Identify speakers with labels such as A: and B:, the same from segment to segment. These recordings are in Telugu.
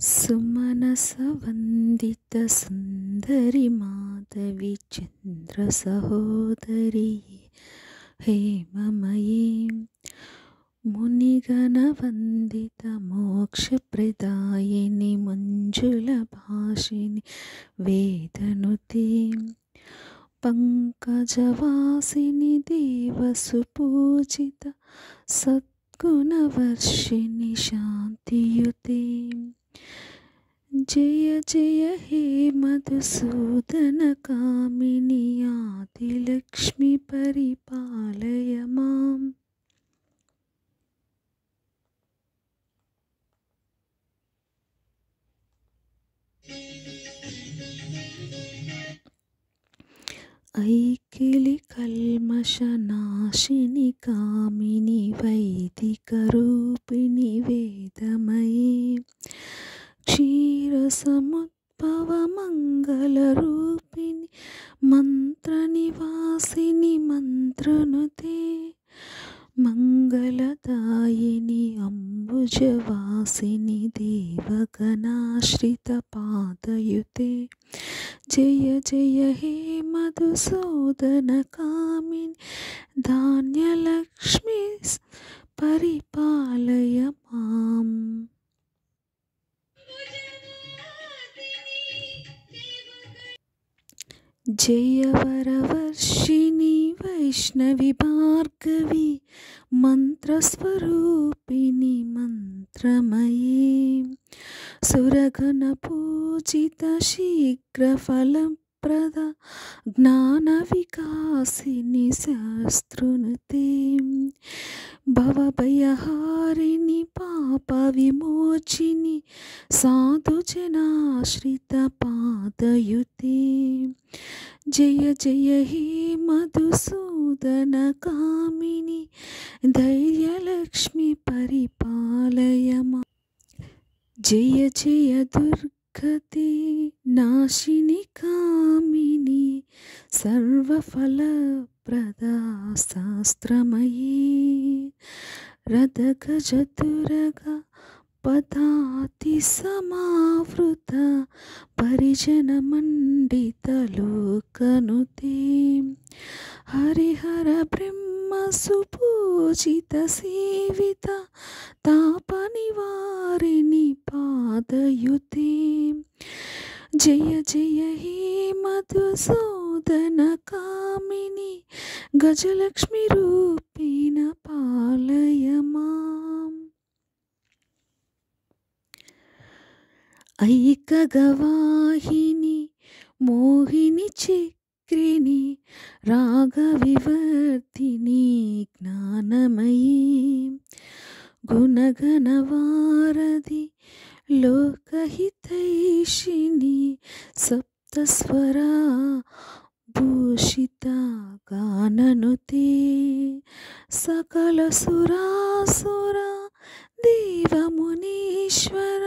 A: సుమనసవందిత సుందరి మాధవి చంద్ర సహోదరి హేమమయీ మునిగణ వందిత మోక్షప్రదాయిని మంజుల భాషిని వేదనుతే పంకజవాసిని దేవసుపూజిత సద్గుణవర్షిణి శాంతియుతే జయ జయ హే మధుసూదన కామిని ఆదిలక్ష్మి పరిపాలయ మాం. ఐకిలి కల్మషనాశిని కామిని వైదిక రూపిణి వేదమయీ క్షీరసముద్భవ మంగళరూపిణి మంత్రనివాసిని మంత్రనుతే మంగళదాయిని అంబుజవాసిని దేవగణాశ్రిత పాదయుతే జయ జయ హే మధుసూదన కామిని ధాన్యలక్ష్మి పరిపాలయ మాం. జయ వరవర్షిణి వైష్ణవి భార్గవి మంత్రస్వరూపిణి మంత్రమయీ సురగణ పూజిత శీఘ్రఫలప్రద జ్ఞాన వికాసిని శాస్త్రునుతే భవభయహారిణి పాప విమోచిని సాధుజనాశ్రిత పాదయుతే జయ జయ హే మధుసూదన కామిని ధైర్యలక్ష్మి పరిపాలయ మా. జయ జయ దుర్గతి నాశిని కామిని సర్వఫలప్రదా శాస్త్రమయీ రథగజతురగ పదాతి సమావృత పరిజన మండిత లోకనుతే హరిహర బ్రహ్మ సుపూజిత సేవిత తాప నివారిణి పాదయుతే జయ జయ హే మధుసూదన కామిని గజలక్ష్మి రూపిణ పాలయ మాం. ఐకగవాహిని మోహిని చక్రిణి రాగవివర్ధిని జ్ఞానమయీ గుణగణవారధి లోకహితైషిణి సప్తస్వరా భూషిత గాననుతే సకల సురాసుర దేవమునీశ్వర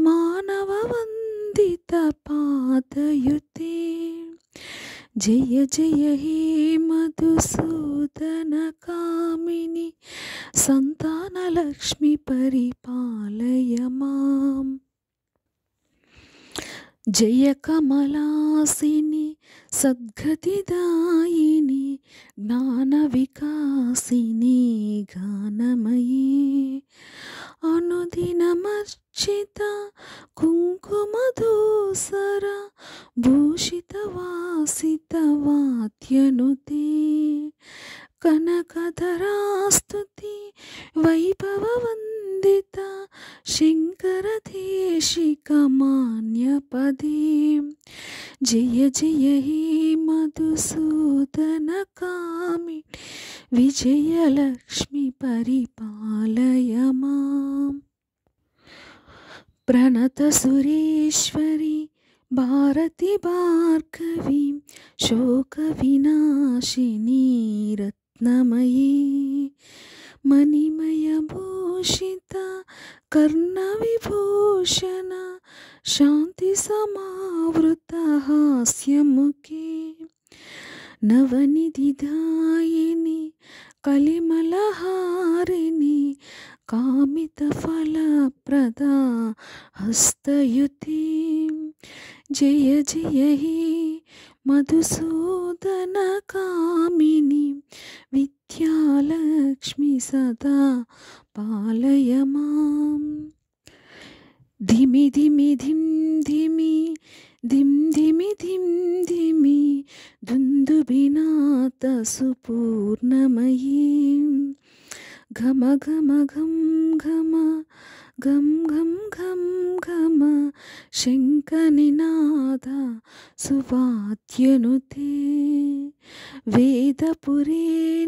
A: మానవ వందిత పాదయుతే జయ జయ హే మధుసూదన కామిని సంతానలక్ష్మి పరిపాలయ మాం. జయ కమలాసిని సద్గతిదాయిని జ్ఞాన వికాసిని గానమయీ అనుదినమర్చిత కుంకుమధూసర భూషిత వాసిత వాద్యనుతే కనకధరాస్తుతి వైభవ వందిత శంకర దేశిక మాన్యపదే జయ జయ హే మధుసూదన కామి విజయలక్ష్మి పరిపాలయ మాం. ప్రణత సురేశ్వరి భారతి భార్గవి శోక వినాశిని రత్నమయీ మణిమయ భూషిత కర్ణ విభూషణ శాంతి సమావృత హాస్యముఖే నవనిధిదాయిని కలిమలహారిణి कामितफलप्रदा हस्तयुतिं जय जय हे मधुसूदनकामिनी विद्यालक्ष्मी सदा पालय माम् धिमि धिमि धिं धिमि धिं धिमि धिं धिमि दुन्दुभिनाथसुपूर्णमयीं घम घम घम घम घम घम घम घम शङ्खनिनाद सुवाद्यनुते वेदपुरे